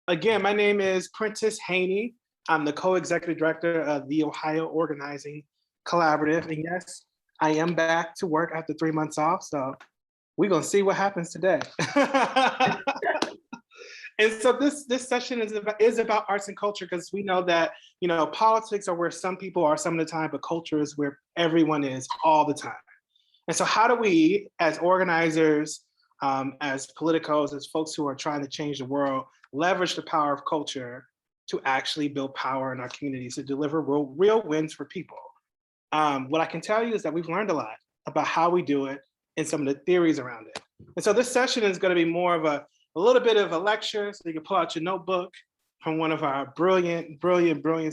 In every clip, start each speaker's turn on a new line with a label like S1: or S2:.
S1: Again, my name is Prentiss Haney. I'm the co-executive director of the Ohio Organizing Collaborative. And yes, I am back to work after 3 months off. So we're gonna see what happens today. And so this session is about arts and culture, because we know that politics are where some people are some of the time, but culture is where everyone is all the time. And so how do we, as organizers, as politicos, as folks who are trying to change the world, leverage the power of culture to actually build power in our communities, to deliver real wins for people? What I can tell you is that we've learned a lot about how we do it and some of the theories around it. And so this session is going to be more of a little bit of a lecture, so you can pull out your notebook from one of our brilliant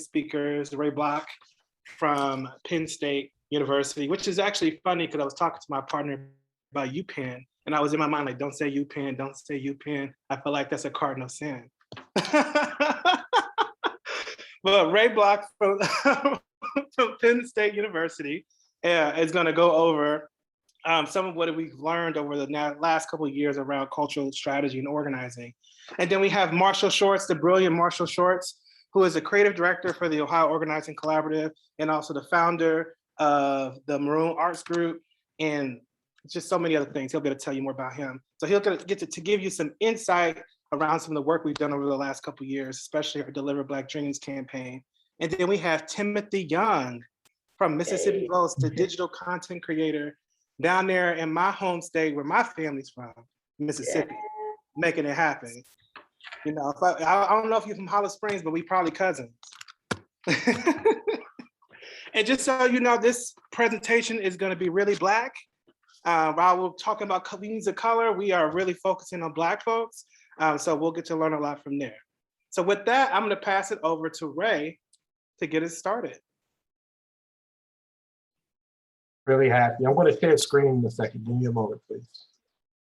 S1: speakers, Ray Block from Penn State University, which is actually funny because I was talking to my partner about UPenn, and I was in my mind like, don't say UPenn, don't say UPenn. I feel like that's a cardinal sin. But Ray Block from Penn State University is going to go over some of what we've learned over the last couple of years around cultural strategy and organizing. And then we have Marshall Shorts, the brilliant Marshall Shorts, who is the creative director for the Ohio Organizing Collaborative and also the founder of the Maroon Arts Group and just so many other things. He'll be able to tell you more about him. So he'll get to give you some insight around some of the work we've done over the last couple of years, especially our Deliver Black Dreams campaign. And then we have Timothy Young from Mississippi Votes, the digital content creator down there in my home state where my family's from, Mississippi, making it happen. I don't know if you're from Hollis Springs, but we probably cousins. And just so you know, this presentation is going to be really Black. While we're talking about communities of color, we are really focusing on Black folks. So we'll get to learn a lot from there. So with that, I'm going to pass it over to Ray to get us started.
S2: Really happy. I'm going to share screen in a second. Give me a moment, please.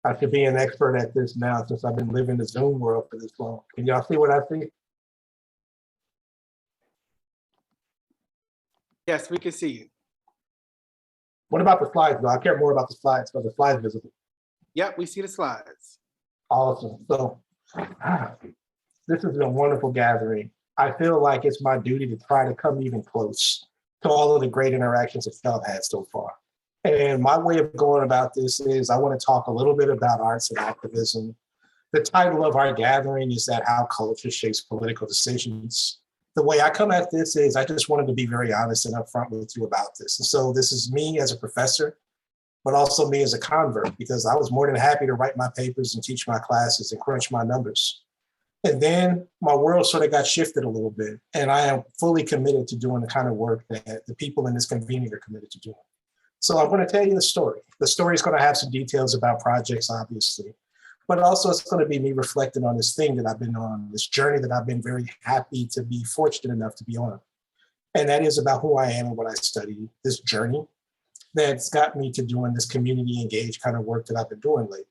S2: I should be an expert at this now since I've been living the Zoom world for this long. Can y'all see what I see?
S1: Yes, we can see you.
S2: What about the slides, though? I care more about the slides, but the slides visible.
S1: Yep, we see the slides.
S2: Awesome. So this has been a wonderful gathering. I feel like it's my duty to try to come even close to all of the great interactions that y'all have had so far. And my way of going about this is I want to talk a little bit about arts and activism. The title of our gathering is that how culture shapes political decisions. The way I come at this is I just wanted to be very honest and upfront with you about this. And so this is me as a professor, but also me as a convert, because I was more than happy to write my papers and teach my classes and crunch my numbers. And then my world sort of got shifted a little bit, and I am fully committed to doing the kind of work that the people in this convening are committed to doing. So I'm going to tell you the story. The story is going to have some details about projects, obviously, but also it's going to be me reflecting on this thing that I've been on, this journey that I've been very happy to be fortunate enough to be on. And that is about who I am and what I study, this journey that's got me to doing this community engaged kind of work that I've been doing lately.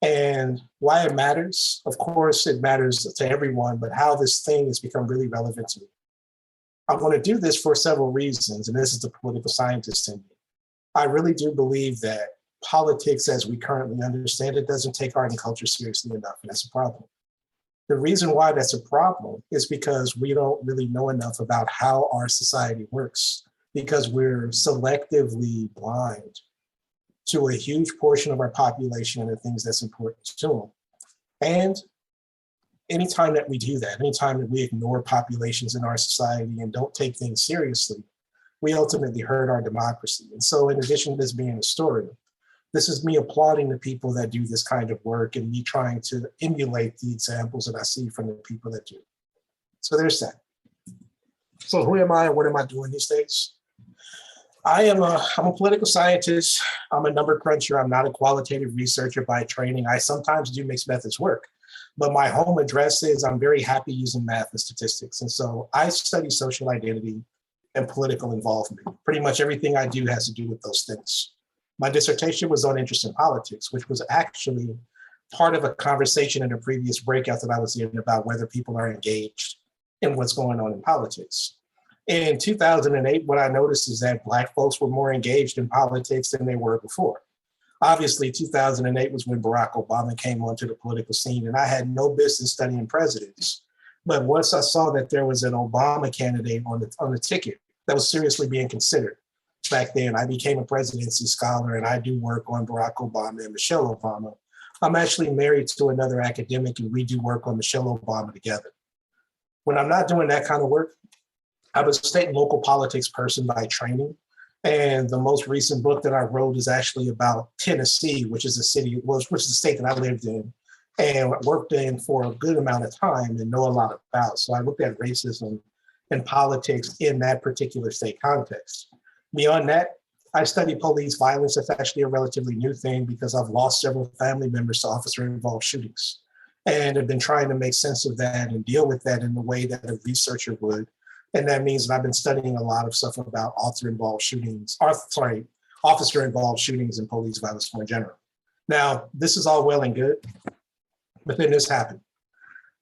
S2: And why it matters, of course, it matters to everyone, but how this thing has become really relevant to me. I want to do this for several reasons, and this is the political scientist in me. I really do believe that politics as we currently understand it doesn't take art and culture seriously enough, and that's a problem. The reason why that's a problem is because we don't really know enough about how our society works, because we're selectively blind to a huge portion of our population and the things that's important to them. And anytime that we do that, anytime that we ignore populations in our society and don't take things seriously, we ultimately hurt our democracy. And so in addition to this being a story, this is me applauding the people that do this kind of work and me trying to emulate the examples that I see from the people that do. So there's that. So who am I and what am I doing these days? I'm a political scientist. I'm a number cruncher. I'm not a qualitative researcher by training. I sometimes do mixed methods work, but my home address is I'm very happy using math and statistics. And so I study social identity and political involvement. Pretty much everything I do has to do with those things. My dissertation was on interest in politics, which was actually part of a conversation in a previous breakout that I was in about whether people are engaged in what's going on in politics. In 2008, what I noticed is that Black folks were more engaged in politics than they were before. Obviously, 2008 was when Barack Obama came onto the political scene, and I had no business studying presidents. But once I saw that there was an Obama candidate on the ticket that was seriously being considered back then, I became a presidency scholar, and I do work on Barack Obama and Michelle Obama. I'm actually married to another academic, and we do work on Michelle Obama together. When I'm not doing that kind of work, I'm a state and local politics person by training. And the most recent book that I wrote is actually about Tennessee, which is a state that I lived in and worked in for a good amount of time and know a lot about. So I looked at racism and politics in that particular state context. Beyond that, I study police violence. That's actually a relatively new thing because I've lost several family members to officer-involved shootings and have been trying to make sense of that and deal with that in the way that a researcher would. And that means that I've been studying a lot of stuff about officer-involved shootings and police violence more general. Now, this is all well and good, but then this happened.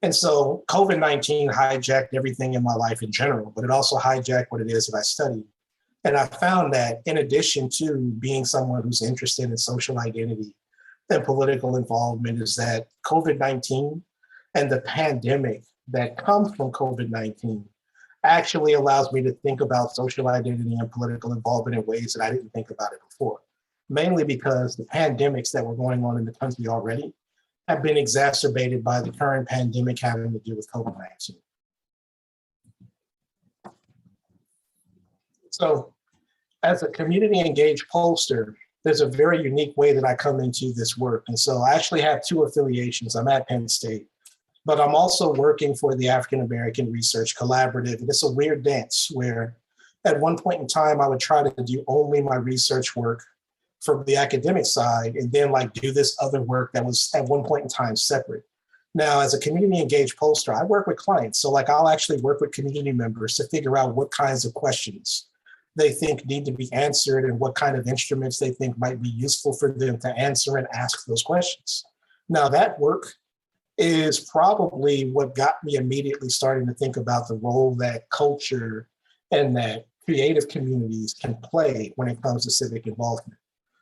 S2: And so COVID-19 hijacked everything in my life in general, but it also hijacked what it is that I study. And I found that in addition to being someone who's interested in social identity and political involvement, is that COVID-19 and the pandemic that comes from COVID-19 actually allows me to think about social identity and political involvement in ways that I didn't think about it before, mainly because the pandemics that were going on in the country already have been exacerbated by the current pandemic having to do with COVID-19. So as a community engaged pollster, there's a very unique way that I come into this work. And so I actually have two affiliations. I'm at Penn State, but I'm also working for the African American Research Collaborative. And it's a weird dance where at one point in time, I would try to do only my research work from the academic side and then like do this other work that was at one point in time separate. Now, as a community engaged pollster, I work with clients. So like I'll actually work with community members to figure out what kinds of questions they think need to be answered and what kind of instruments they think might be useful for them to answer and ask those questions. Now that work is probably what got me immediately starting to think about the role that culture and that creative communities can play when it comes to civic involvement.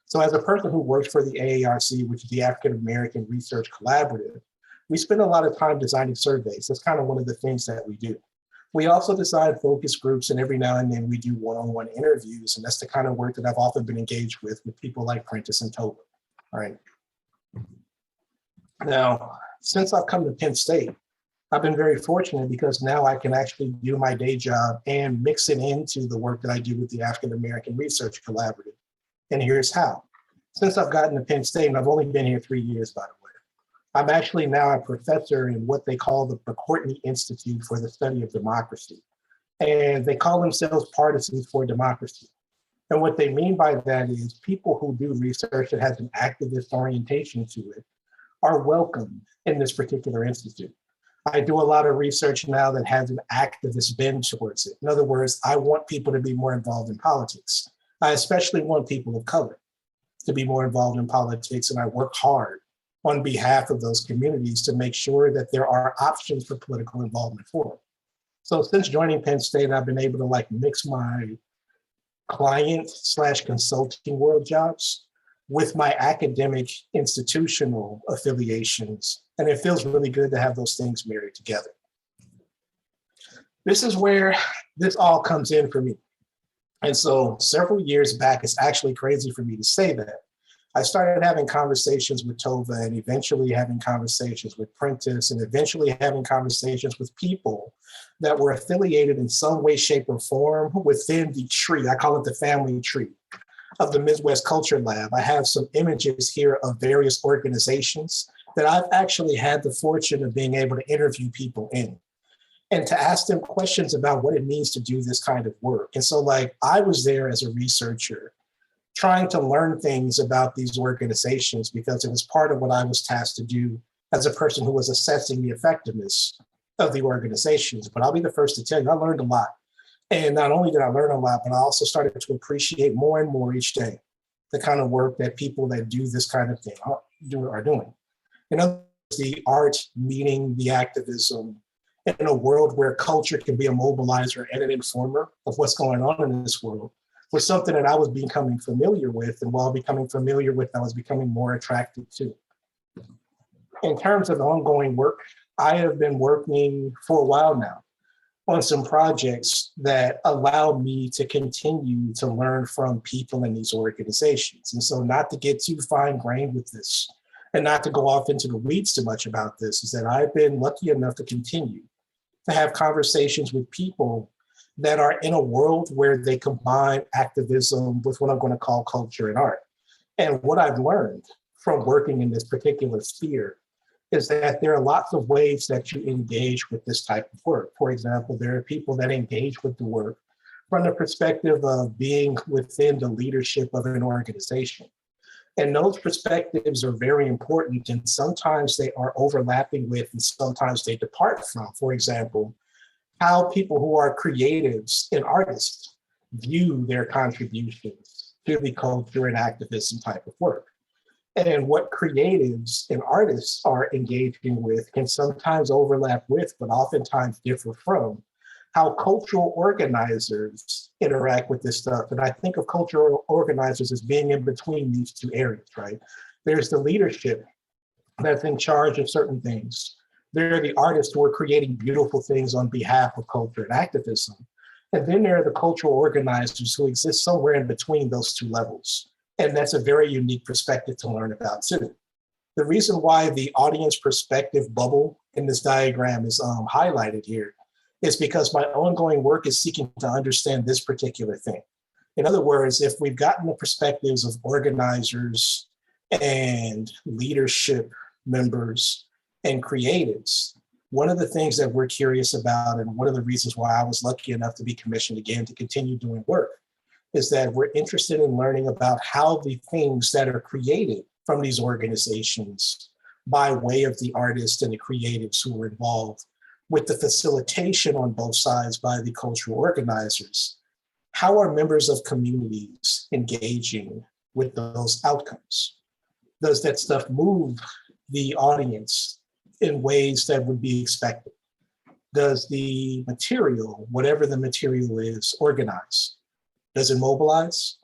S2: So as a person who works for the AARC, which is the African American Research Collaborative, we spend a lot of time designing surveys. That's kind of one of the things that we do. We also design focus groups, and every now and then we do one-on-one interviews, and that's the kind of work that I've often been engaged with people like Prentiss and Toba. All right. Now, since I've come to Penn State, I've been very fortunate because now I can actually do my day job and mix it into the work that I do with the African American Research Collaborative. And here's how. Since I've gotten to Penn State, and I've only been here 3 years, by the way, I'm actually now a professor in what they call the Courtney Institute for the Study of Democracy. And they call themselves Partisans for Democracy. And what they mean by that is people who do research that has an activist orientation to it are welcome in this particular institute. I do a lot of research now that has an activist bend towards it. In other words, I want people to be more involved in politics. I especially want people of color to be more involved in politics, and I work hard on behalf of those communities to make sure that there are options for political involvement for them. So since joining Penn State, I've been able to like mix my client/consulting world jobs with my academic institutional affiliations. And it feels really good to have those things married together. This is where this all comes in for me. And so several years back, it's actually crazy for me to say that, I started having conversations with Toba and eventually having conversations with Prentiss and eventually having conversations with people that were affiliated in some way, shape, or form within the tree. I call it the family tree of the Midwest Culture Lab. I have some images here of various organizations that I've actually had the fortune of being able to interview people in and to ask them questions about what it means to do this kind of work. And so like I was there as a researcher trying to learn things about these organizations because it was part of what I was tasked to do as a person who was assessing the effectiveness of the organizations. But I'll be the first to tell you, I learned a lot. And not only did I learn a lot, but I also started to appreciate more and more each day the kind of work that people that do this kind of thing are doing. In other words, the art meeting the activism in a world where culture can be a mobilizer and an informer of what's going on in this world. was something that I was becoming familiar with. And while becoming familiar with, I was becoming more attracted to. In terms of ongoing work, I have been working for a while now on some projects that allow me to continue to learn from people in these organizations. And so not to get too fine-grained with this and not to go off into the weeds too much about this, is that I've been lucky enough to continue to have conversations with people that are in a world where they combine activism with what I'm going to call culture and art. And what I've learned from working in this particular sphere is that there are lots of ways that you engage with this type of work. For example, there are people that engage with the work from the perspective of being within the leadership of an organization. And those perspectives are very important, and sometimes they are overlapping with, and sometimes they depart from, for example, how people who are creatives and artists view their contributions to the culture and activism type of work. And what creatives and artists are engaging with can sometimes overlap with, but oftentimes differ from, how cultural organizers interact with this stuff. And I think of cultural organizers as being in between these two areas, right? There's the leadership that's in charge of certain things. There are the artists who are creating beautiful things on behalf of culture and activism. And then there are the cultural organizers who exist somewhere in between those two levels. And that's a very unique perspective to learn about too. The reason why the audience perspective bubble in this diagram is highlighted here is because my ongoing work is seeking to understand this particular thing. In other words, if we've gotten the perspectives of organizers and leadership members and creatives, one of the things that we're curious about, and one of the reasons why I was lucky enough to be commissioned again to continue doing work, is that we're interested in learning about how the things that are created from these organizations by way of the artists and the creatives who are involved, with the facilitation on both sides by the cultural organizers, how are members of communities engaging with those outcomes? Does that stuff move the audience in ways that would be expected? Does the material, whatever the material is, organize? Does it mobilize?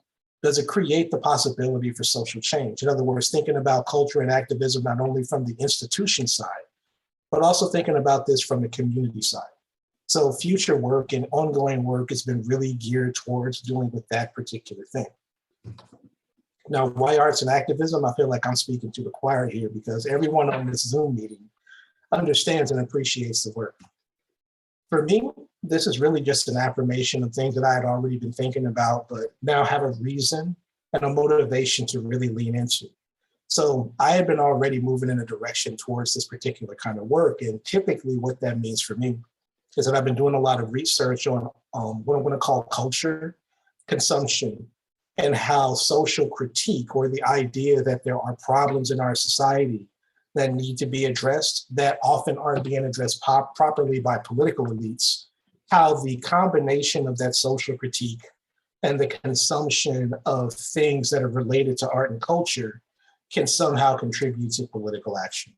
S2: Does it create the possibility for social change? In other words, thinking about culture and activism, not only from the institution side, but also thinking about this from the community side. So future work and ongoing work has been really geared towards dealing with that particular thing. Now, why arts and activism? I feel like I'm speaking to the choir here because everyone on this Zoom meeting understands and appreciates the work. For me, this is really just an affirmation of things that I had already been thinking about, but now have a reason and a motivation to really lean into. So I had been already moving in a direction towards this particular kind of work. And typically what that means for me is that I've been doing a lot of research on what I'm going to call culture, consumption, and how social critique, or the idea that there are problems in our society that need to be addressed that often aren't being addressed properly by political elites, how the combination of that social critique and the consumption of things that are related to art and culture can somehow contribute to political action.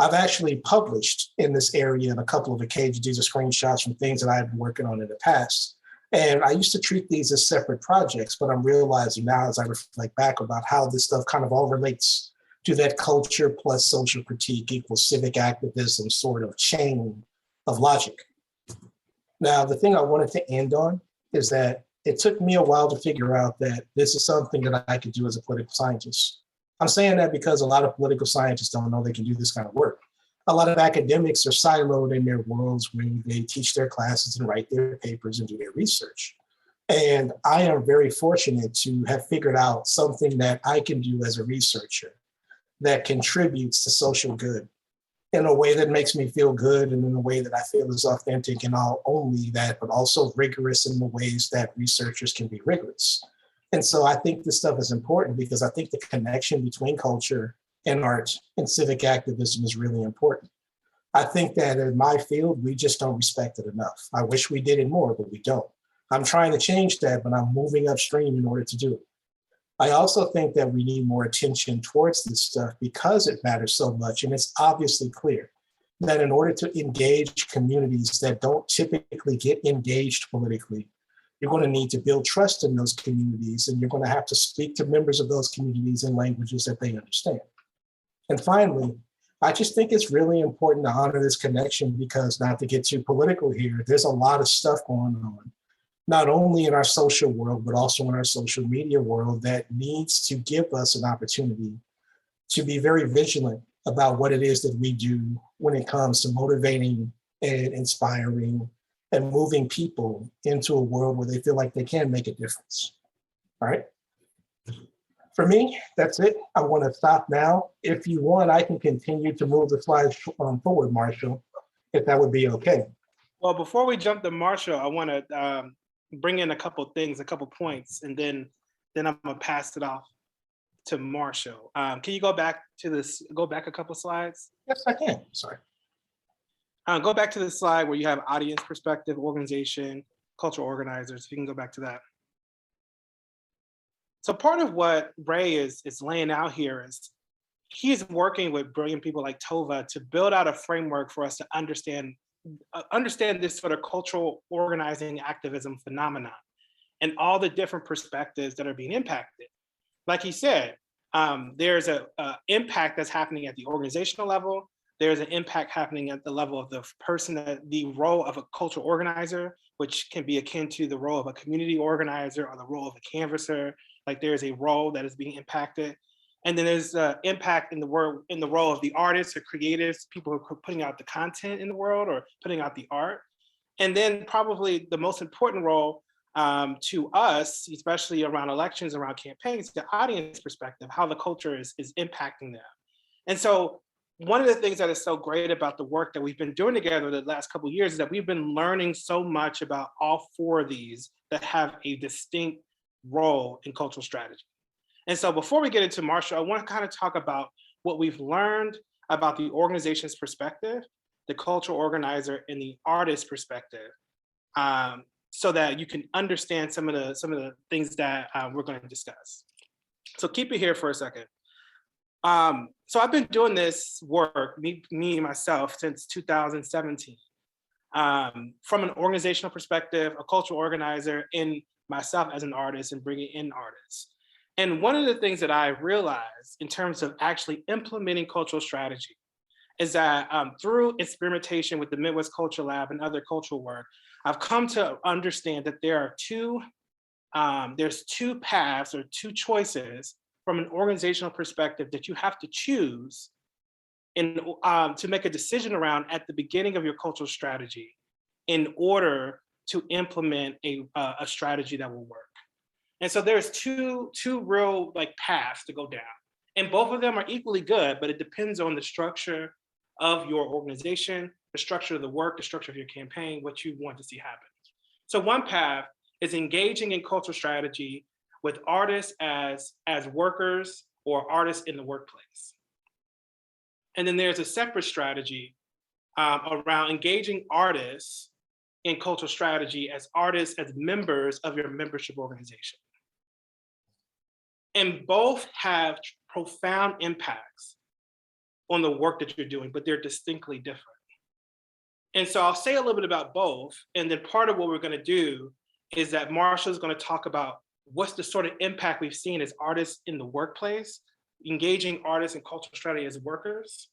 S2: I've actually published in this area on a couple of occasions. These are screenshots from things that I've been working on in the past. And I used to treat these as separate projects, but I'm realizing now as I reflect back about how this stuff kind of all relates to that culture plus social critique equals civic activism sort of chain of logic. Now, the thing I wanted to end on is that it took me a while to figure out that this is something that I could do as a political scientist. I'm saying that because a lot of political scientists don't know they can do this kind of work. A lot of academics are siloed in their worlds where they teach their classes and write their papers and do their research. And I am very fortunate to have figured out something that I can do as a researcher that contributes to social good in a way that makes me feel good and in a way that I feel is authentic, and not only that, but also rigorous in the ways that researchers can be rigorous. And so I think this stuff is important because I think the connection between culture and art and civic activism is really important. I think that in my field, we just don't respect it enough. I wish we did it more, but we don't. I'm trying to change that, but I'm moving upstream in order to do it. I also think that we need more attention towards this stuff because it matters so much. And it's obviously clear that in order to engage communities that don't typically get engaged politically, You're going to need to build trust in those communities, and you're going to have to speak to members of those communities in languages that they understand. And finally, I just think it's really important to honor this connection because, not to get too political here, there's a lot of stuff going on, not only in our social world, but also in our social media world that needs to give us an opportunity to be very vigilant about what it is that we do when it comes to motivating and inspiring and moving people into a world where they feel like they can make a difference. All right. For me, that's it. I want to stop now. If you want, I can continue to move the slides forward, Marshall, if that would be okay.
S1: Well, before we jump to Marshall, I want to bring in a couple things, a couple points, and then I'm gonna pass it off to Marshall. Can you go back to this? Go back a couple slides.
S2: Yes, I can. Sorry.
S1: Go back to the slide where you have audience perspective, organization, cultural organizers. If you can go back to that. So part of what Ray is laying out here is he's working with brilliant people like Tova to build out a framework for us to understand this sort of cultural organizing activism phenomenon and all the different perspectives that are being impacted. Like he said, there's an impact that's happening at the organizational level. There's an impact happening at the level of the person, the role of a cultural organizer, which can be akin to the role of a community organizer or the role of a canvasser. Like there's a role that is being impacted. And then there's impact in the role of the artists or creatives, people who are putting out the content in the world or putting out the art. And then probably the most important role to us, especially around elections, around campaigns, the audience perspective, how the culture is impacting them. And so one of the things that is so great about the work that we've been doing together the last couple of years is that we've been learning so much about all four of these that have a distinct role in cultural strategy. And so before we get into Marshall, I want to kind of talk about what we've learned about the organization's perspective, the cultural organizer, and the artist perspective, so that you can understand some of the things that we're going to discuss. So keep it here for a second. So I've been doing this work, me myself, since 2017. From an organizational perspective, a cultural organizer, and myself as an artist and bringing in artists. And one of the things that I realized in terms of actually implementing cultural strategy is that through experimentation with the Midwest Culture Lab and other cultural work, I've come to understand that there are there's two paths or two choices from an organizational perspective that you have to choose to make a decision around at the beginning of your cultural strategy in order to implement a strategy that will work. And so there's two real paths to go down. And both of them are equally good, but it depends on the structure of your organization, the structure of the work, the structure of your campaign, what you want to see happen. So one path is engaging in cultural strategy with artists as workers or artists in the workplace. And then there's a separate strategy around engaging artists in cultural strategy as artists, as members of your membership organization. And both have profound impacts on the work that you're doing, but they're distinctly different. And so I'll say a little bit about both. And then part of what we're going to do is that Marshall's going to talk about what's the sort of impact we've seen as artists in the workplace, engaging artists in cultural strategy as workers.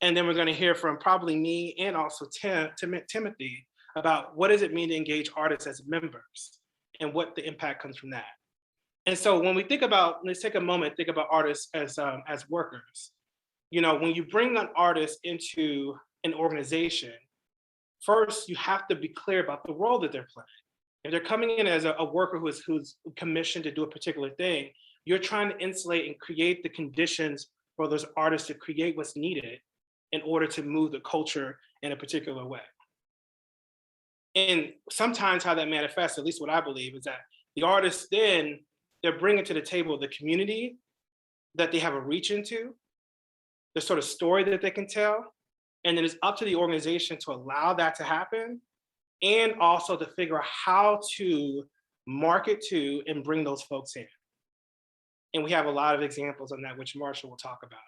S1: And then we're going to hear from probably me and also Timothy about what does it mean to engage artists as members and what the impact comes from that. And so when we think about, let's take a moment, think about artists as workers. You know, when you bring an artist into an organization, first you have to be clear about the role that they're playing. If they're coming in as a worker who's commissioned to do a particular thing, you're trying to insulate and create the conditions for those artists to create what's needed in order to move the culture in a particular way. And sometimes how that manifests, at least what I believe, is that the artists then, they're bringing to the table the community that they have a reach into, the sort of story that they can tell, and then it's up to the organization to allow that to happen, and also to figure out how to market to and bring those folks in. And we have a lot of examples on that, which Marshall will talk about.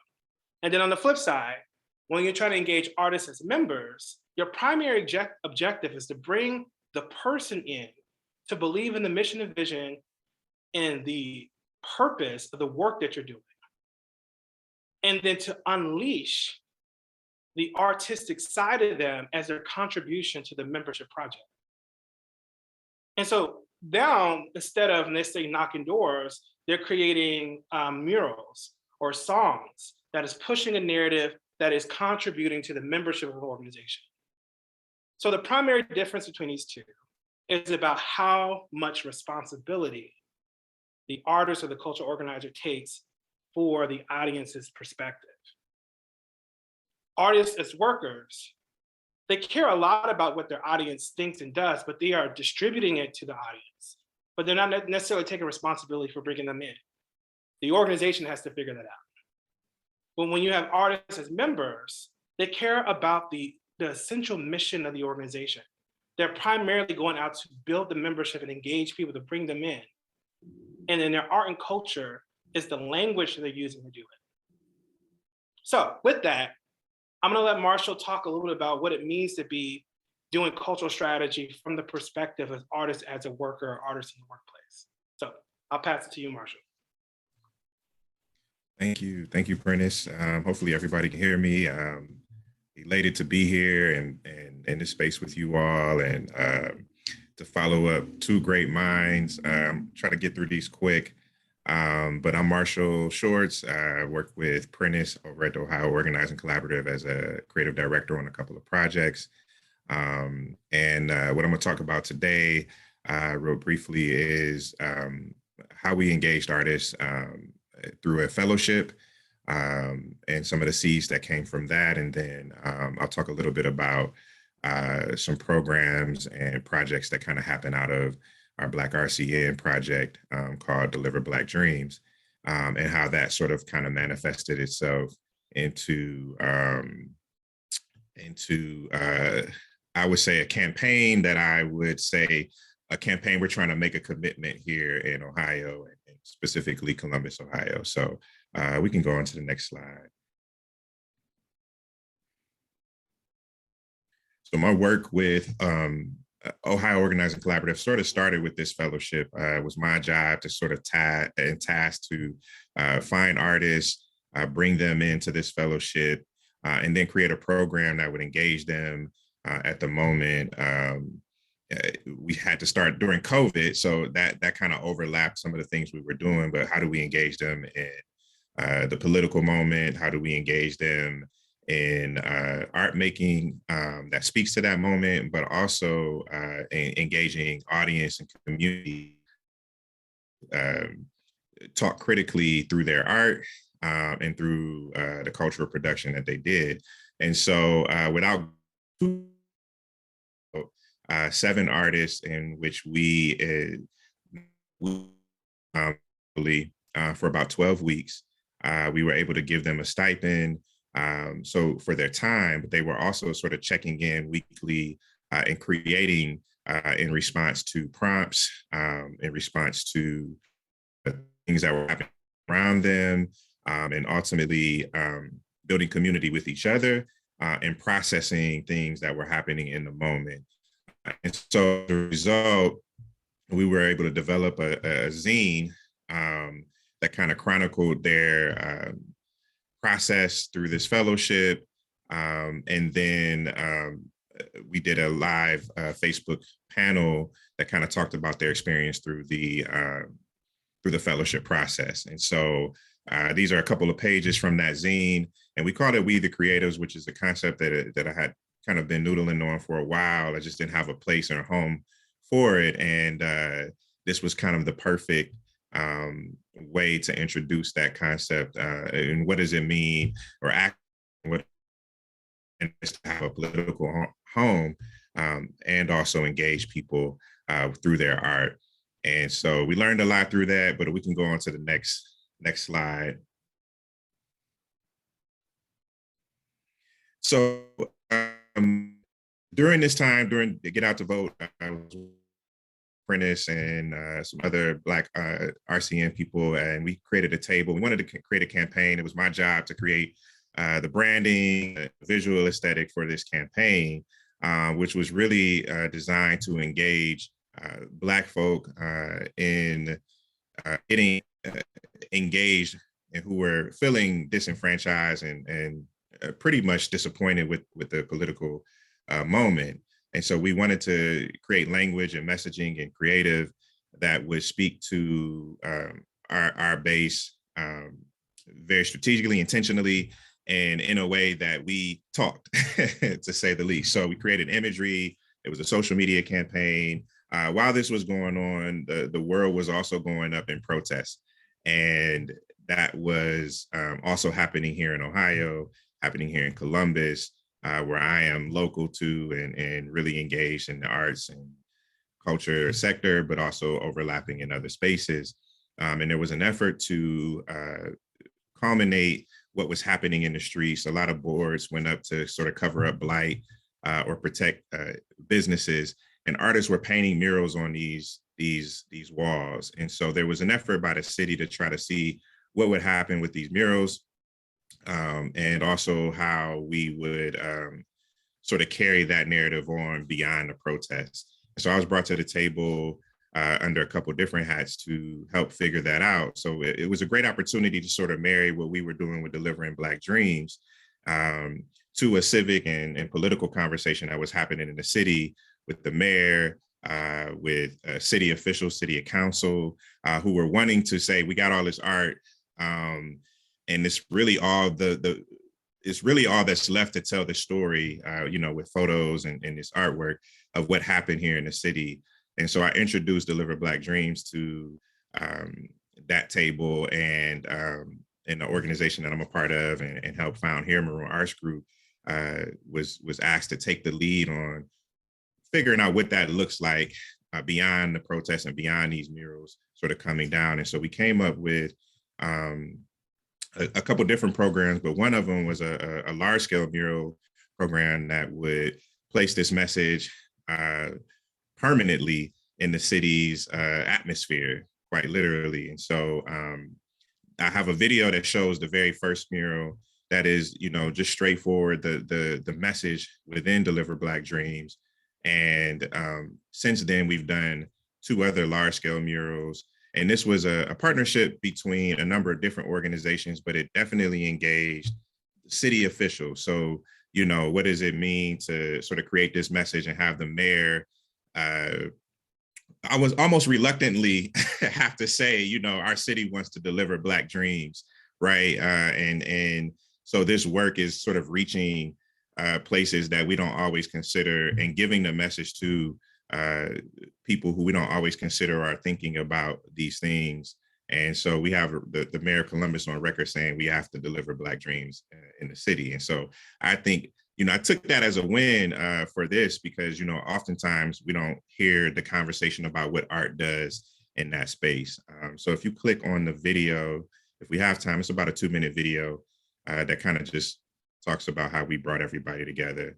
S1: And then on the flip side, when you're trying to engage artists as members, your primary objective is to bring the person in to believe in the mission and vision and the purpose of the work that you're doing, and then to unleash the artistic side of them as their contribution to the membership project. And so now, instead of, let's say, knocking doors, they're creating murals or songs that is pushing a narrative that is contributing to the membership of the organization. So the primary difference between these two is about how much responsibility the artist or the cultural organizer takes for the audience's perspective. Artists as workers, they care a lot about what their audience thinks and does, but they are distributing it to the audience. But they're not necessarily taking responsibility for bringing them in. The organization has to figure that out. But when you have artists as members, they care about the essential mission of the organization. They're primarily going out to build the membership and engage people to bring them in. And then their art and culture is the language that they're using to do it. So with that, I'm gonna let Marshall talk a little bit about what it means to be doing cultural strategy from the perspective of artists as a worker or artist in the workplace. So I'll pass it to you, Marshall.
S3: Thank you, Prentiss. Hopefully everybody can hear me. Elated to be here and in this space with you all, and to follow up two great minds. Try to get through these quick. But I'm Marshall Shorts. I work with Prentiss over at the Ohio Organizing Collaborative as a creative director on a couple of projects. What I'm going to talk about today, real briefly, is how we engaged artists through a fellowship, and some of the seeds that came from that. And then I'll talk a little bit about some programs and projects that kind of happen out of our Black RCN project called Deliver Black Dreams, and how that sort of kind of manifested itself into I would say a campaign that I would say a campaign we're trying to make a commitment here in Ohio, and specifically Columbus, Ohio. So we can go on to the next slide. So my work with Ohio Organizing Collaborative sort of started with this fellowship. It was my job to sort of tasked to find artists, bring them into this fellowship, and then create a program that would engage them. At the moment, we had to start during COVID, so that kind of overlapped some of the things we were doing. But how do we engage them in the political moment? How do we engage them in art making that speaks to that moment, but also engaging audience and community, talk critically through their art and through the cultural production that they did. And so without 7 artists in which we for about 12 weeks, we were able to give them a stipend. So for their time, but they were also sort of checking in weekly and creating in response to prompts, in response to things that were happening around them, and ultimately building community with each other and processing things that were happening in the moment. And so as a result, we were able to develop a zine that kind of chronicled their process through this fellowship. And then we did a live Facebook panel that kind of talked about their experience through the fellowship process. And so these are a couple of pages from that zine, and we called it We the Creatives, which is a concept that I had kind of been noodling on for a while. I just didn't have a place or a home for it. And this was kind of the perfect way to introduce that concept, and what does it mean, or what to have a political home, and also engage people through their art. And so we learned a lot through that, but we can go on to the next slide. So during this time, during the Get Out to Vote, I was Prentiss and some other Black RCN people, and we created a table. We wanted to create a campaign. It was my job to create the branding, the visual aesthetic for this campaign, which was really designed to engage Black folk in getting engaged and who were feeling disenfranchised and pretty much disappointed with the political moment. And so we wanted to create language and messaging and creative that would speak to our base very strategically, intentionally, and in a way that we talked, to say the least. So we created imagery. It was a social media campaign. While this was going on, the world was also going up in protest. And that was also happening here in Ohio, happening here in Columbus, where I am local to and really engaged in the arts and culture sector, but also overlapping in other spaces. And there was an effort to culminate what was happening in the streets. A lot of boards went up to sort of cover up blight or protect businesses, and artists were painting murals on these walls. And so there was an effort by the city to try to see what would happen with these murals, and also how we would sort of carry that narrative on beyond the protests. So I was brought to the table under a couple of different hats to help figure that out. So it was a great opportunity to sort of marry what we were doing with Delivering Black Dreams to a civic and political conversation that was happening in the city with the mayor, with city officials, city council, who were wanting to say, we got all this art, and it's really all it's really all that's left to tell the story, with photos and this artwork of what happened here in the city. And so I introduced Deliver Black Dreams to that table, and the organization that I'm a part of and helped found here, Maroon Arts Group, was asked to take the lead on figuring out what that looks like beyond the protests and beyond these murals sort of coming down. And so we came up with a couple different programs, but one of them was a large scale mural program that would place this message permanently in the city's atmosphere, quite literally. And so I have a video that shows the very first mural that is, just straightforward, the message within Deliver Black Dreams. And since then, we've done 2 other large scale murals. And this was a partnership between a number of different organizations, but it definitely engaged city officials. So, what does it mean to sort of create this message and have the mayor, I was almost reluctantly have to say, our city wants to deliver Black dreams, right? And so this work is sort of reaching places that we don't always consider and giving the message to people who we don't always consider are thinking about these things. And so we have the mayor of Columbus on record saying we have to deliver Black dreams in the city. And so I think, I took that as a win for this because, oftentimes we don't hear the conversation about what art does in that space. So if you click on the video, if we have time, it's about a 2-minute video that kind of just talks about how we brought everybody together.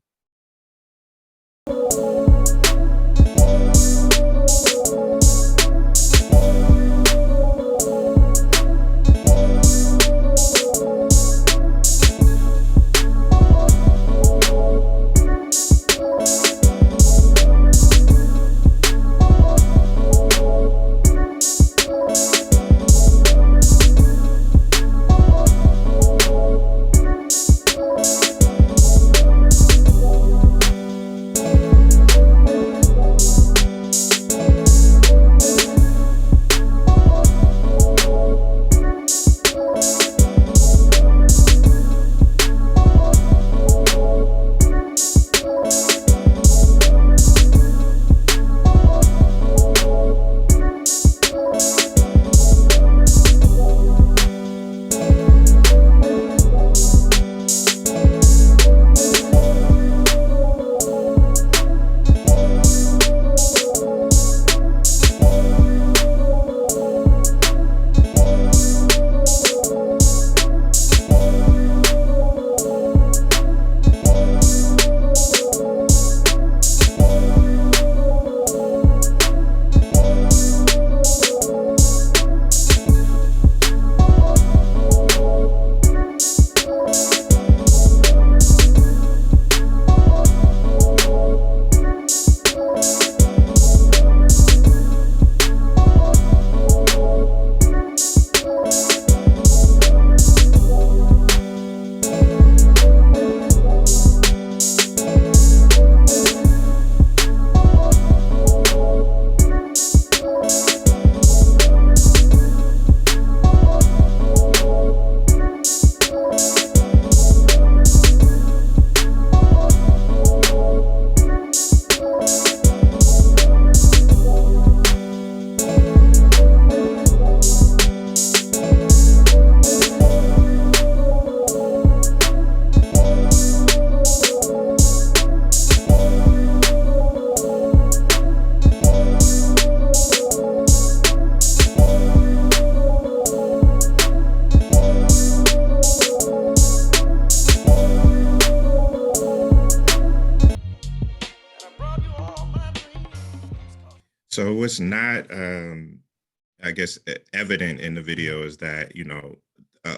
S3: So what's not, I guess, evident in the video is that,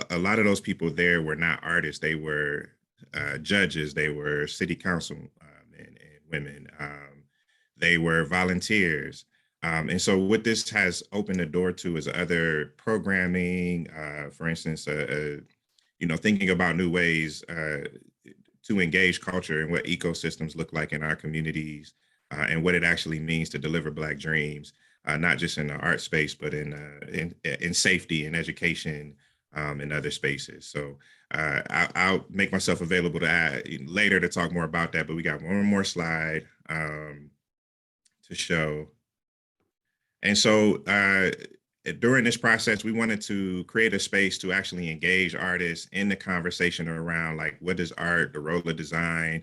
S3: a lot of those people there were not artists. They were judges. They were city council men and women. They were volunteers. And so what this has opened the door to is other programming, for instance, thinking about new ways to engage culture and what ecosystems look like in our communities, and what it actually means to deliver Black dreams, not just in the art space, but in safety and education, and other spaces. So I'll make myself available to add later to talk more about that, but we got one more slide to show. And so during this process, we wanted to create a space to actually engage artists in the conversation around, like, what does art, the role of design,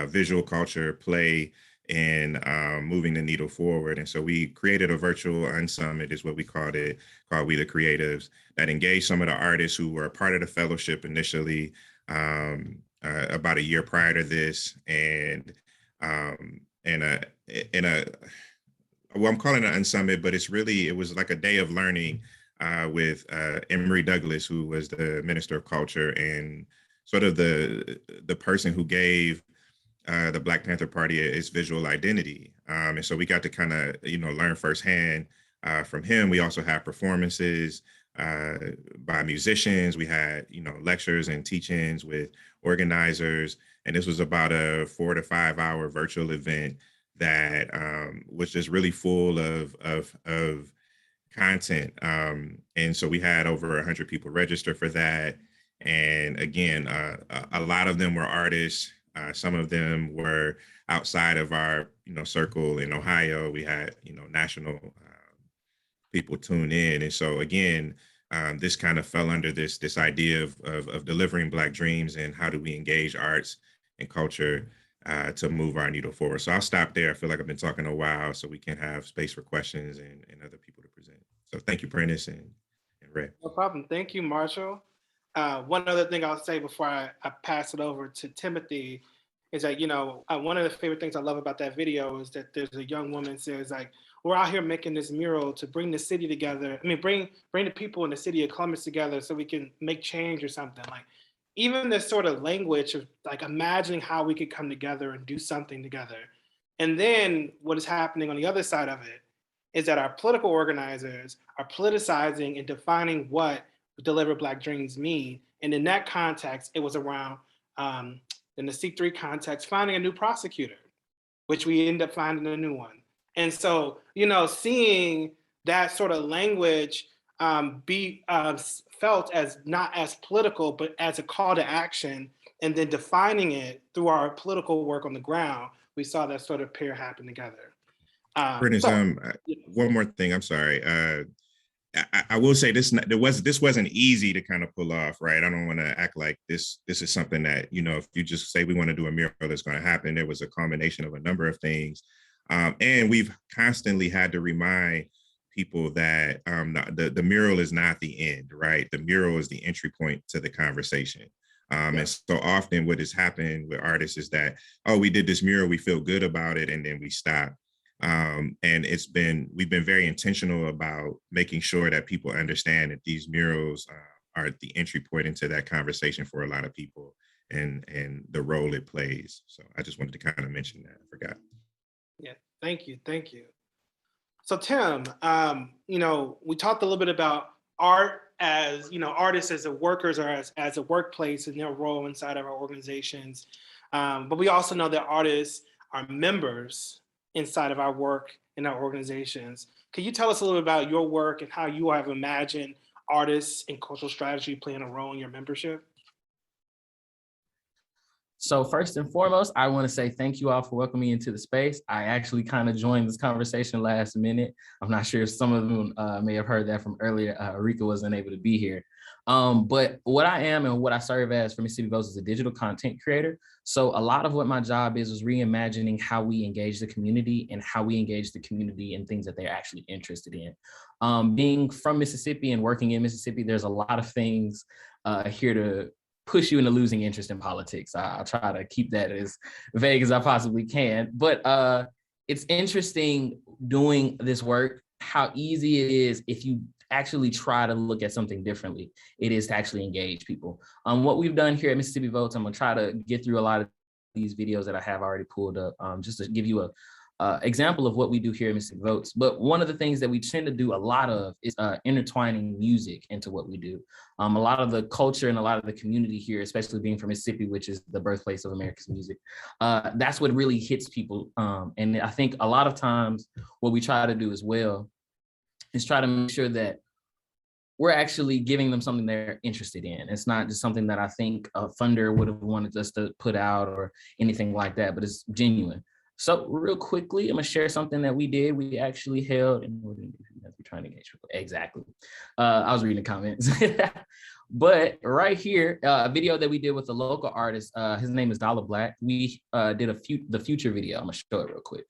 S3: visual culture play in moving the needle forward. And so we created a virtual unsummit, is what we called it, called We the Creatives, that engaged some of the artists who were a part of the fellowship initially, about a year prior to this. And well, I'm calling it an unsummit, but it was like a day of learning with Emory Douglas, who was the Minister of Culture and sort of the person who gave the Black Panther Party its visual identity. And so we got to kind of, learn firsthand from him. We also had performances by musicians. We had, lectures and teachings with organizers. And this was about a 4 to 5 hour virtual event that was just really full of content. And so we had over 100 people register for that. And again, a lot of them were artists. Some of them were outside of our, circle in Ohio. We had, national people tune in. And so again, this kind of fell under this idea of delivering Black dreams and how do we engage arts and culture to move our needle forward. So I'll stop there. I feel like I've been talking a while, so we can have space for questions and other people to present. So thank you, Prentiss and Ray.
S1: No problem. Thank you, Marshall. One other thing I'll say before I pass it over to Timothy is that, one of the favorite things I love about that video is that there's a young woman says, like, we're out here making this mural to bring the city together. I mean, bring the people in the city of Columbus together so we can make change or something. Like, even this sort of language of, like, imagining how we could come together and do something together. And then what is happening on the other side of it is that our political organizers are politicizing and defining what Deliver Black Dreams mean. And in that context, it was around, in the C3 context, finding a new prosecutor, which we end up finding a new one. And so, seeing that sort of language be felt as not as political, but as a call to action, and then defining it through our political work on the ground, we saw that sort of pair happen together.
S3: Prentiss, one more thing. I'm sorry. I will say this wasn't easy to kind of pull off, right? I don't want to act like this is something that, if you just say we want to do a mural, that's going to happen. There was a combination of a number of things. And we've constantly had to remind people that the mural is not the end, right? The mural is the entry point to the conversation. And so often what has happened with artists is that, oh, we did this mural, we feel good about it, and then we stop. And we've been very intentional about making sure that people understand that these murals are the entry point into that conversation for a lot of people, and the role it plays. So I just wanted to kind of mention that. I forgot.
S1: Yeah, thank you. So Tim, we talked a little bit about art as, artists as workers or as a workplace and their role inside of our organizations. But we also know that artists are members inside of our work in our organizations. Can you tell us a little bit about your work and how you have imagined artists and cultural strategy playing a role in your membership?
S4: So first and foremost, I want to say thank you all for welcoming me into the space. I actually kind of joined this conversation last minute. I'm not sure if some of them may have heard that from earlier. Arekia wasn't able to be here. But what I am and what I serve as for Mississippi Votes is a digital content creator. So a lot of what my job is reimagining how we engage the community and how we engage the community in things that they're actually interested in. Being from Mississippi and working in Mississippi, there's a lot of things here to push you into losing interest in politics. I'll try to keep that as vague as I possibly can. But it's interesting doing this work, how easy it is if you actually try to look at something differently, it is to actually engage people. What we've done here at Mississippi Votes, I'm gonna try to get through a lot of these videos that I have already pulled up, just to give you a example of what we do here at Mississippi Votes. But one of the things that we tend to do a lot of is intertwining music into what we do. A lot of the culture and a lot of the community here, especially being from Mississippi, which is the birthplace of America's music, that's what really hits people. And I think a lot of times what we try to do as well is try to make sure that we're actually giving them something they're interested in. It's not just something that I think a funder would have wanted us to put out or anything like that, but it's genuine. So real quickly, I'm gonna share something that we did. We actually held, and we're trying to engage people. Exactly. I was reading the comments. But right here, a video that we did with a local artist, his name is Dollar Black. We did the Future video. I'm gonna show it real quick.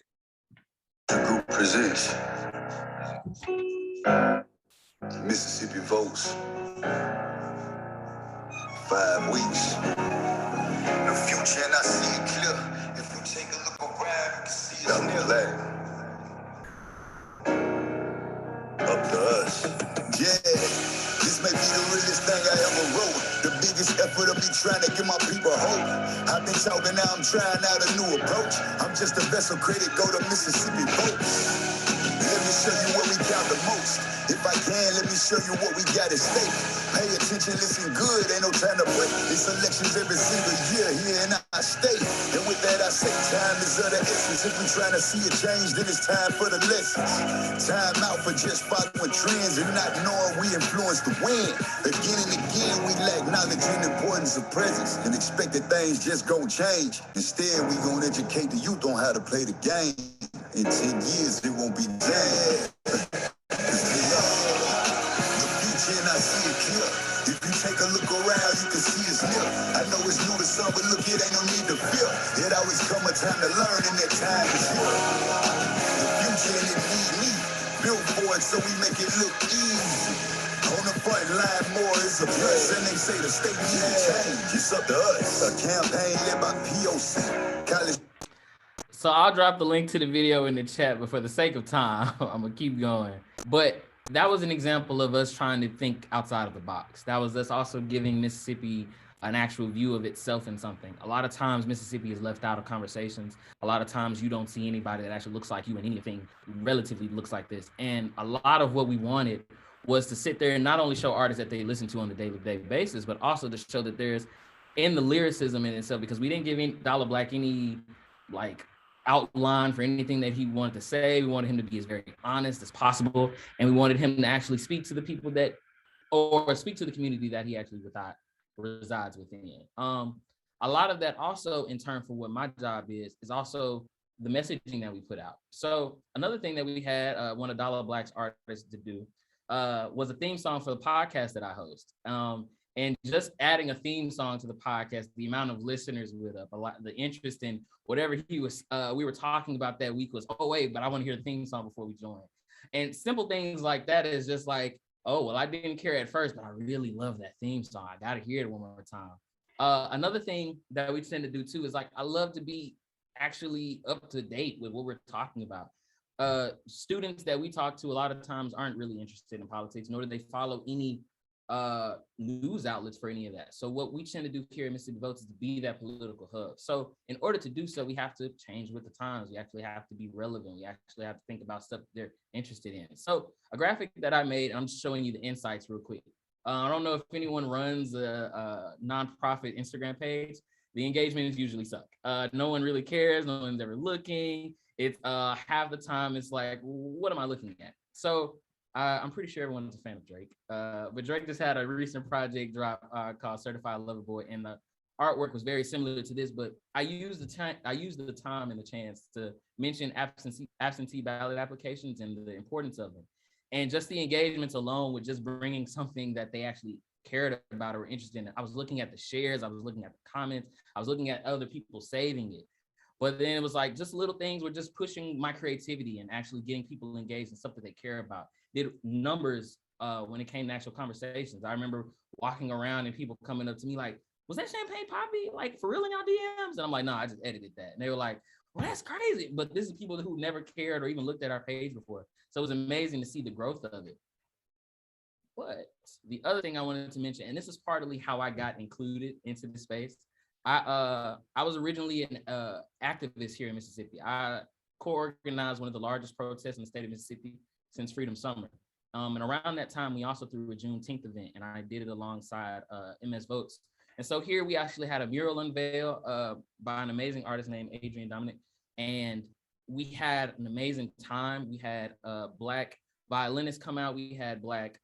S5: The group presents Mississippi Votes. 5 weeks. The future and I see it clear. If you take a look around, you can see it's near. Up to us. Yeah, this may be the realest thing I ever wrote. The biggest effort of me trying to give my people hope. I've been talking, now I'm trying out a new approach. I'm just a vessel, credit go to Mississippi Votes. Let me show you what we got the most. If I can, let me show you what we got at stake. Pay attention, listen good, ain't no time to break. It's elections every single year here in our state. And with that I say, time is of the essence. If we trying to see a change, then it's time for the lessons. Time out for just following trends and not knowing we influence the wind. Again and again, we lack knowledge and importance of presence and expect that things just gon' change. Instead, we gon' educate the youth on how to play the game. In 10 years, it won't be dead. I see it clear. If you take a look around, you can see it's near. I know it's new to some, but look, it ain't no need to fear. It always come a time to learn, and that time is here. The future and it need me. Built for it, so we make it look easy. On the front line, more is a plus, and they say the state needs to change. It's up to us. A campaign led by POC. College.
S4: So I'll drop the link to the video in the chat, but for the sake of time, I'm gonna keep going. But that was an example of us trying to think outside of the box. That was us also giving Mississippi an actual view of itself in something. A lot of times Mississippi is left out of conversations. A lot of times you don't see anybody that actually looks like you in anything relatively looks like this. And a lot of what we wanted was to sit there and not only show artists that they listen to on a day-to-day basis, but also to show that there's in the lyricism in itself, because we didn't give Dollar Black any like outline for anything that he wanted to say. We wanted him to be as very honest as possible, and we wanted him to actually speak to the people that, or speak to the community that he actually resides within. A lot of that also, in turn, for what my job is also the messaging that we put out. So another thing that we had one of Dollar Black's artists to do was a theme song for the podcast that I host. And just adding a theme song to the podcast, the amount of listeners went up, a lot, the interest in whatever he was, we were talking about that week was, oh wait, but I want to hear the theme song before we join. And simple things like that is just like, oh, well, I didn't care at first, but I really love that theme song. I got to hear it one more time. Another thing that we tend to do too is like, I love to be actually up to date with what we're talking about. Students that we talk to a lot of times aren't really interested in politics, nor do they follow any news outlets for any of that. So what we tend to do here at Mississippi Votes is to be that political hub. So in order to do so, we have to change with the times. We actually have to be relevant. We actually have to think about stuff they're interested in. So a graphic that I made, I'm showing you the insights real quick. I don't know if anyone runs a nonprofit Instagram page. The engagements usually suck. No one really cares. No one's ever looking. It's half the time it's like, what am I looking at? So I'm pretty sure everyone's a fan of Drake, but Drake just had a recent project drop called Certified Lover Boy, and the artwork was very similar to this, but I used the time and the chance to mention absentee ballot applications and the importance of them. And just the engagements alone with just bringing something that they actually cared about or were interested in. I was looking at the shares, I was looking at the comments, I was looking at other people saving it. But then it was like just little things were just pushing my creativity and actually getting people engaged in stuff that they care about. Did numbers when it came to actual conversations. I remember walking around and people coming up to me like, was that Champagne Poppy? Like for real in y'all DMs? And I'm like, no, I just edited that. And they were like, well, that's crazy. But this is people who never cared or even looked at our page before. So it was amazing to see the growth of it. But the other thing I wanted to mention, and this is partly how I got included into the space. I was originally an activist here in Mississippi. I co-organized one of the largest protests in the state of Mississippi since Freedom Summer. And around that time, we also threw a Juneteenth event, and I did it alongside MS Votes. And so here we actually had a mural unveil by an amazing artist named Adrian Dominic. And we had an amazing time. We had Black violinists come out. We had Black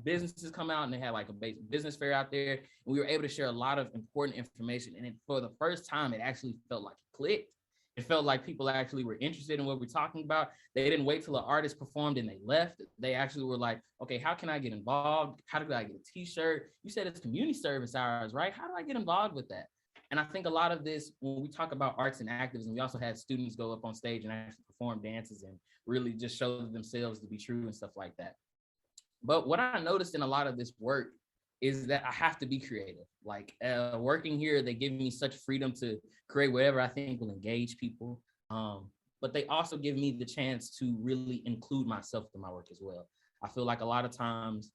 S4: businesses come out, and they had like a business fair out there. And we were able to share a lot of important information. And for the first time, it actually felt like it clicked. It felt like people actually were interested in what we're talking about. They didn't wait till an artist performed and they left. They actually were like, okay, how can I get involved? How do I get a t-shirt? You said it's community service hours, right? How do I get involved with that? And I think a lot of this, when we talk about arts and activism, we also had students go up on stage and actually perform dances and really just show themselves to be true and stuff like that. But what I noticed in a lot of this work is that I have to be creative. Like working here, they give me such freedom to create whatever I think will engage people. But they also give me the chance to really include myself in my work as well. I feel like a lot of times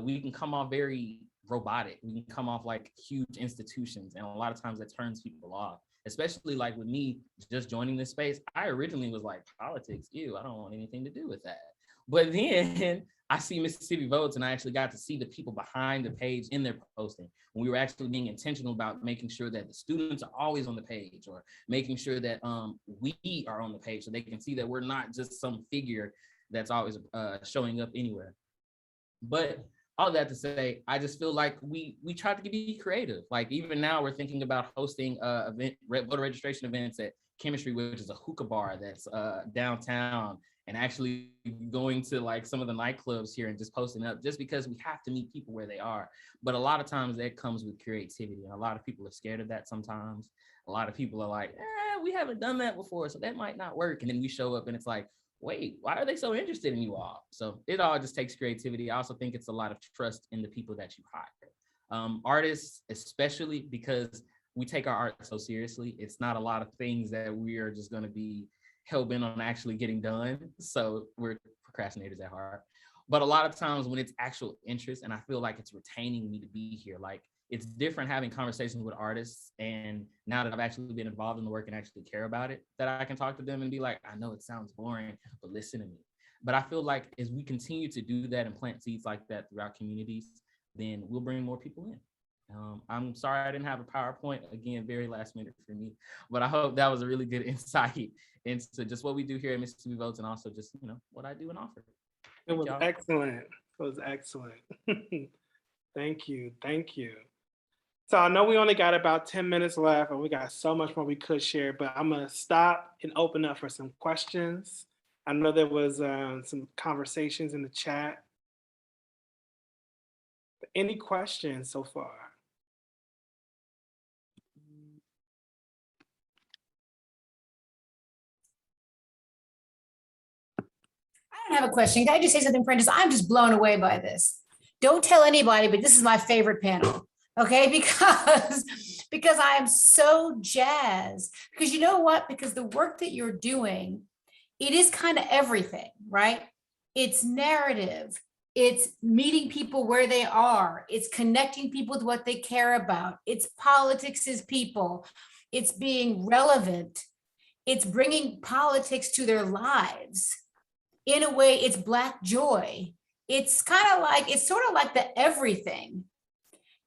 S4: we can come off very robotic. We can come off like huge institutions. And a lot of times that turns people off, especially like with me just joining this space. I originally was like, politics, ew, I don't want anything to do with that. But then I see Mississippi Votes, and I actually got to see the people behind the page in their posting. We were actually being intentional about making sure that the students are always on the page, or making sure that we are on the page so they can see that we're not just some figure that's always showing up anywhere. But all that to say, I just feel like we tried to be creative. Like even now we're thinking about hosting voter registration events at Chemistry, which is a hookah bar that's downtown, and actually going to like some of the nightclubs here and just posting up, just because we have to meet people where they are. But a lot of times that comes with creativity, and a lot of people are scared of that sometimes. A lot of people are like, we haven't done that before, so that might not work. And then we show up and it's like, wait, why are they so interested in you all? So it all just takes creativity. I also think it's a lot of trust in the people that you hire. Artists, especially, because we take our art so seriously. It's not a lot of things that we are just going to be hell-bent on actually getting done. So we're procrastinators at heart. But a lot of times when it's actual interest, and I feel like it's retaining me to be here, like it's different having conversations with artists. And now that I've actually been involved in the work and actually care about it, that I can talk to them and be like, I know it sounds boring, but listen to me. But I feel like as we continue to do that and plant seeds like that throughout communities, then we'll bring more people in. I'm sorry I didn't have a PowerPoint, again, very last minute for me, but I hope that was a really good insight into just what we do here at Mississippi Votes, and also just, what I do and offer.
S1: It was excellent. It was excellent. Thank you. Thank you. So I know we only got about 10 minutes left, and we got so much more we could share, but I'm going to stop and open up for some questions. I know there was some conversations in the chat. But any questions so far?
S6: I don't have a question. Can I just say something, Prentiss? I'm just blown away by this. Don't tell anybody, but this is my favorite panel. Okay, because I am so jazzed. Because you know what? Because the work that you're doing, it is kind of everything, right? It's narrative. It's meeting people where they are. It's connecting people with what they care about. It's politics as people. It's being relevant. It's bringing politics to their lives. In a way, it's Black joy. It's sort of like the everything.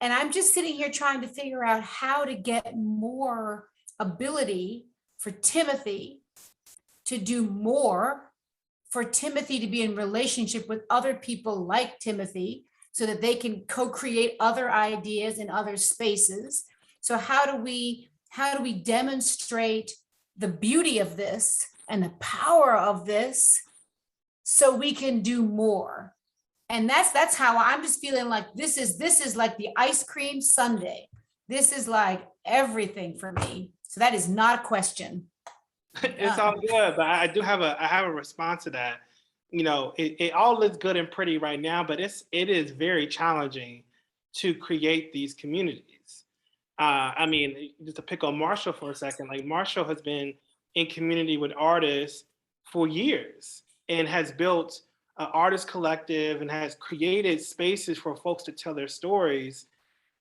S6: And I'm just sitting here trying to figure out how to get more ability for Timothy to do more, for Timothy to be in relationship with other people like Timothy, so that they can co-create other ideas in other spaces. So how do we demonstrate the beauty of this and the power of this so we can do more? And that's how I'm just feeling like this is like the ice cream sundae. This is like everything for me. So that is not a question.
S1: It's all good, but I have a response to that. It all looks good and pretty right now, but it is very challenging to create these communities. I mean, just to pick on Marshall for a second, like Marshall has been in community with artists for years and has built an artist collective and has created spaces for folks to tell their stories.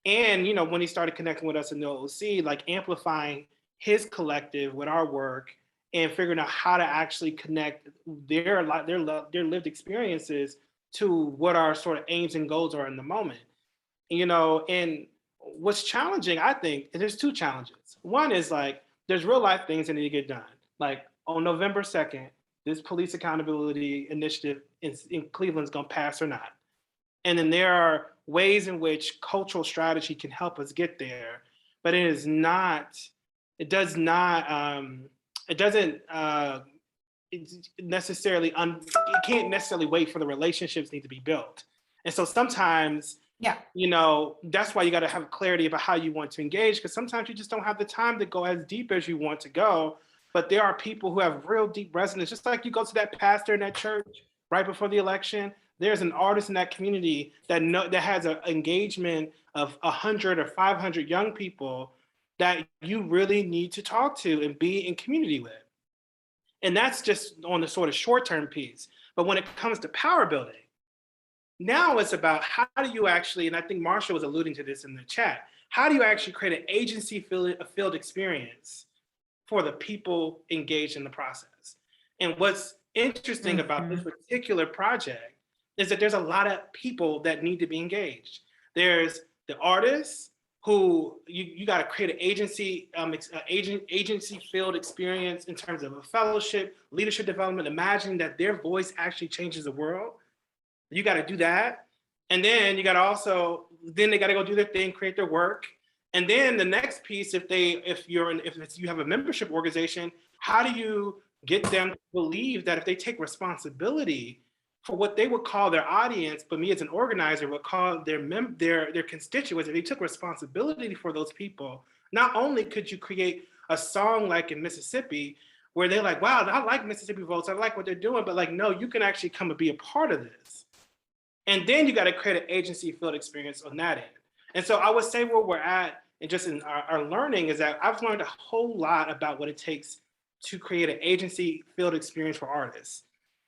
S1: And, you know, when he started connecting with us in the OOC, like amplifying his collective with our work and figuring out how to actually connect their lived experiences to what our sort of aims and goals are in the moment. You know, and what's challenging, I think, and there's two challenges. One is like, there's real life things that need to get done. Like on November 2nd, this police accountability initiative in Cleveland's gonna pass or not. And then there are ways in which cultural strategy can help us get there, but it is not, it does not, it doesn't it's necessarily, it can't necessarily wait for the relationships need to be built. And so sometimes,
S6: Yeah.
S1: you know, that's why you got to have clarity about how you want to engage, because sometimes you just don't have the time to go as deep as you want to go. But there are people who have real deep resonance, just like you go to that pastor in that church right before the election. There's an artist in that community that has an engagement of 100 or 500 young people that you really need to talk to and be in community with. And that's just on the sort of short-term piece. But when it comes to power building, now it's about how do you actually, and I think Marshall was alluding to this in the chat, how do you actually create an agency field experience for the people engaged in the process? And what's interesting about this particular project is that there's a lot of people that need to be engaged. There's the artists who you got to create an agency field experience in terms of a fellowship, leadership development, imagining that their voice actually changes the world. You got to do that. And then you got to also, then they got to go do their thing, create their work. And then the next piece, if you have a membership organization, how do you get them to believe that if they take responsibility for what they would call their audience, but me as an organizer would call their constituents, if they took responsibility for those people, not only could you create a song like in Mississippi, where they're like, wow, I like Mississippi Votes, I like what they're doing, but like, no, you can actually come and be a part of this. And then you got to create an agency field experience on that end. And so I would say where we're at, and just in our learning, is that I've learned a whole lot about what it takes to create an agency field experience for artists.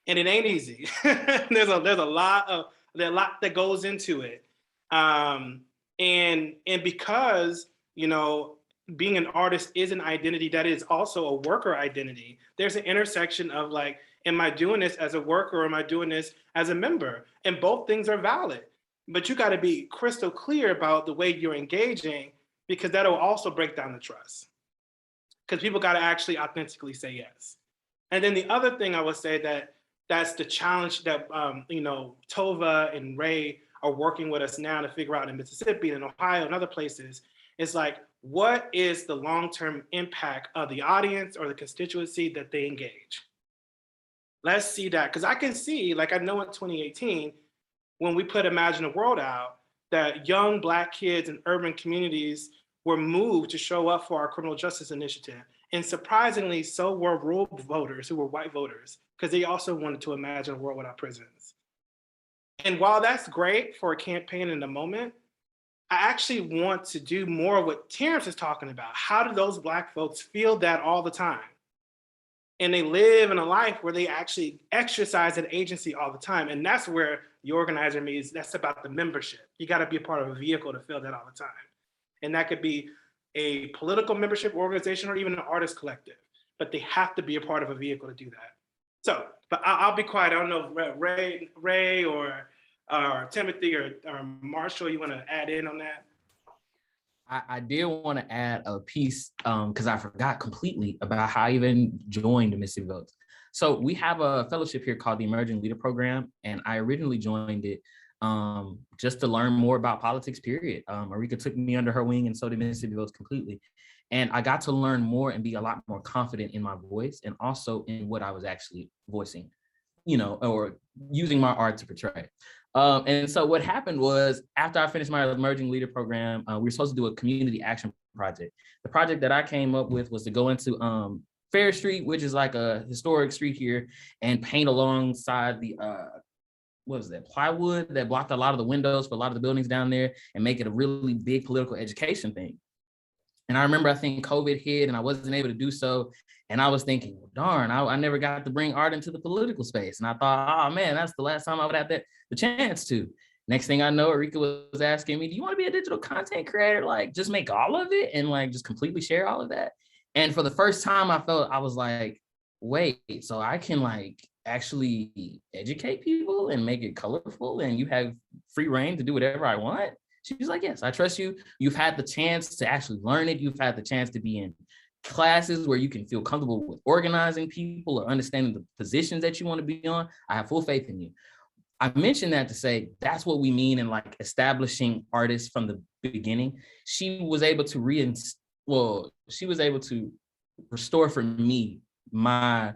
S1: And it ain't easy. There's a lot that goes into it. And because, you know, being an artist is an identity that is also a worker identity, there's an intersection of like, am I doing this as a worker or am I doing this as a member? And both things are valid, but you got to be crystal clear about the way you're engaging, because that'll also break down the trust, because people got to actually authentically say yes. And then the other thing I would say that's the challenge that, you know, Tova and Ray are working with us now to figure out in Mississippi and Ohio and other places, is like, what is the long-term impact of the audience or the constituency that they engage? Let's see that, because I can see, like I know in 2018, when we put Imagine a World out, that young Black kids in urban communities were moved to show up for our criminal justice initiative. And surprisingly, so were rural voters who were white voters, because they also wanted to imagine a world without prisons. And while that's great for a campaign in the moment, I actually want to do more of what Terrence is talking about. How do those Black folks feel that all the time? And they live in a life where they actually exercise an agency all the time. And that's where the organizer means, that's about the membership. You got to be a part of a vehicle to feel that all the time. And that could be a political membership organization or even an artist collective, but they have to be a part of a vehicle to do that. So, but I'll be quiet. I don't know if Ray or Timothy or Marshall, you want to add in on that?
S4: I did want to add a piece because I forgot completely about how I even joined the Mississippi Votes. So we have a fellowship here called the Emerging Leader Program, and I originally joined it just to learn more about politics, period. Arekia took me under her wing, and so did Mississippi Votes completely. And I got to learn more and be a lot more confident in my voice and also in what I was actually voicing, you know, or using my art to portray. And so what happened was, after I finished my Emerging Leader Program, we were supposed to do a community action project. The project that I came up with was to go into Fair Street, which is like a historic street here, and paint alongside the, what was that, plywood that blocked a lot of the windows for a lot of the buildings down there, and make it a really big political education thing. And I remember, I think COVID hit and I wasn't able to do so. And I was thinking, well, darn, I never got to bring art into the political space. And I thought, oh man, that's the last time I would have the chance to. Next thing I know, Arekia was asking me, do you want to be a digital content creator? Like, just make all of it and like just completely share all of that. And for the first time, I was like, wait, so I can like actually educate people and make it colorful and you have free reign to do whatever I want? She's like, yes, I trust you. You've had the chance to actually learn it. You've had the chance to be in classes where you can feel comfortable with organizing people or understanding the positions that you want to be on. I have full faith in you. I mentioned that to say that's what we mean in like establishing artists from the beginning. She was able to restore for me my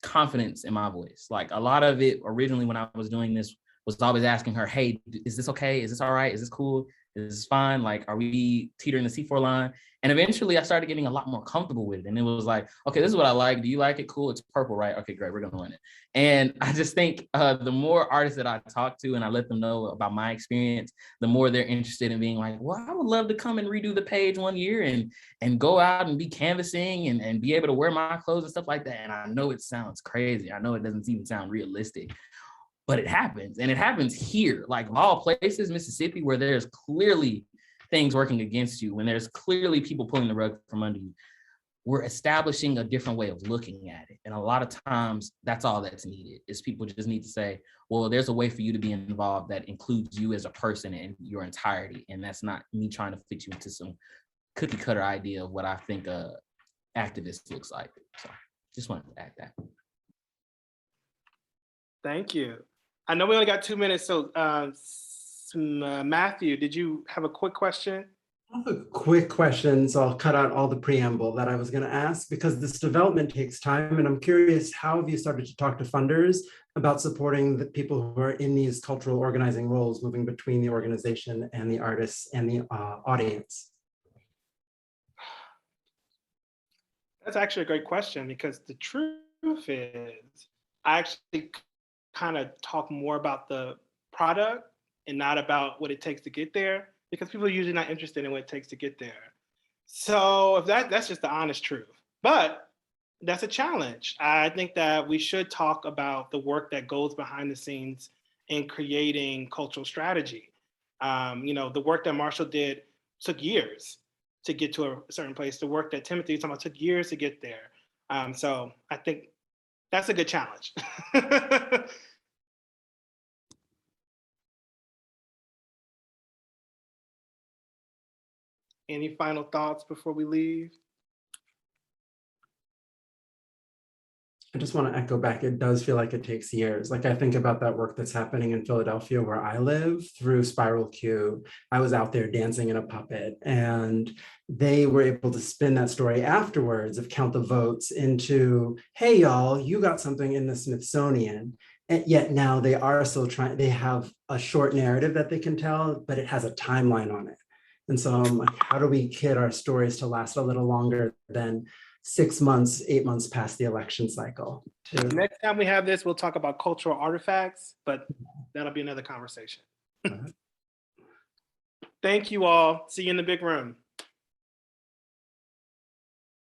S4: confidence in my voice. Like a lot of it originally when I was doing this was always asking her, hey, is this okay? Is this all right? Is this cool? Is this fine? Like, are we teetering the C4 line? And eventually I started getting a lot more comfortable with it. And it was like, okay, this is what I like. Do you like it? Cool. It's purple, right? Okay, great. We're going to run it. And I just think the more artists that I talk to and I let them know about my experience, the more they're interested in being like, well, I would love to come and redo the page one year and go out and be canvassing and be able to wear my clothes and stuff like that. And I know it sounds crazy. I know it doesn't even sound realistic, but it happens. And it happens here, like of all places, Mississippi, where there's clearly things working against you, when there's clearly people pulling the rug from under you. We're establishing a different way of looking at it. And a lot of times that's all that's needed is people just need to say, well, there's a way for you to be involved that includes you as a person in your entirety. And that's not me trying to fit you into some cookie cutter idea of what I think a activist looks like. So just wanted to add that.
S1: Thank you. I know we only got 2 minutes, so Matthew, did you have a quick question?
S7: I have a quick question, so I'll cut out all the preamble that I was going to ask because this development takes time, and I'm curious, how have you started to talk to funders about supporting the people who are in these cultural organizing roles, moving between the organization and the artists and the audience?
S1: That's actually a great question because the truth is, I actually kind of talk more about the product and not about what it takes to get there, because people are usually not interested in what it takes to get there. So if that's just the honest truth, but that's a challenge. I think that we should talk about the work that goes behind the scenes in creating cultural strategy. The work that Marshall did took years to get to a certain place. The work that Timothy was talking about took years to get there. So I think that's a good challenge. Any final thoughts before we leave?
S7: I just want to echo back, it does feel like it takes years. Like I think about that work that's happening in Philadelphia where I live through Spiral Q. I was out there dancing in a puppet and they were able to spin that story afterwards of Count the Votes into, hey y'all, you got something in the Smithsonian. And yet now they are still trying, they have a short narrative that they can tell, but it has a timeline on it. And so I'm like, how do we get our stories to last a little longer than 6 months, 8 months past the election cycle?
S1: Next time we have this, we'll talk about cultural artifacts, but that'll be another conversation. Thank you all. See you in the big room.